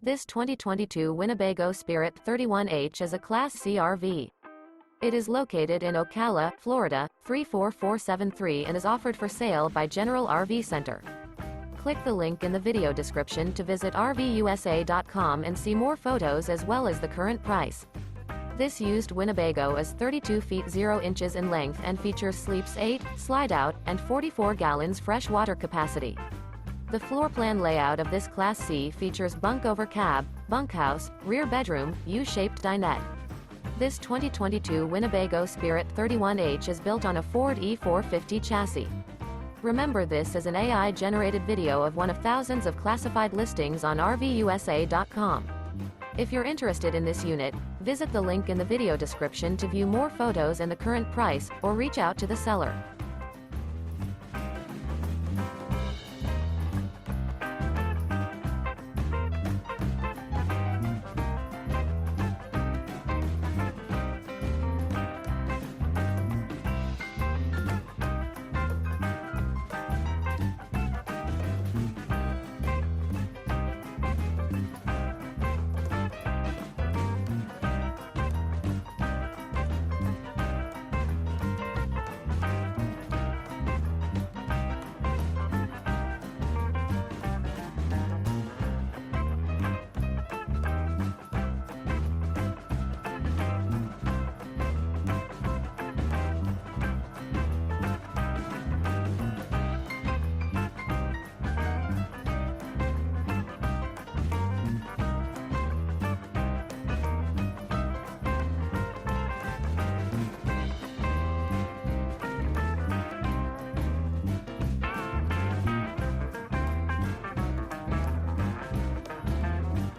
This 2022 Winnebago Spirit 31H is a Class C RV. It is located in Ocala, Florida, 34473 and is offered for sale by General RV Center. Click the link in the video description to visit RVUSA.com and see more photos as well as the current price. This used Winnebago is 32 feet 0 inches in length and features sleeps 8, Slideout, and 44 gallons fresh water capacity. The floor plan layout of this Class C features bunk over cab, bunkhouse, rear bedroom, U-shaped dinette. This 2022 Winnebago Spirit 31H is built on a Ford E450 chassis. Remember, this is an AI-generated video of one of thousands of classified listings on RVUSA.com. If you're interested in this unit, visit the link in the video description to view more photos and the current price, or reach out to the seller.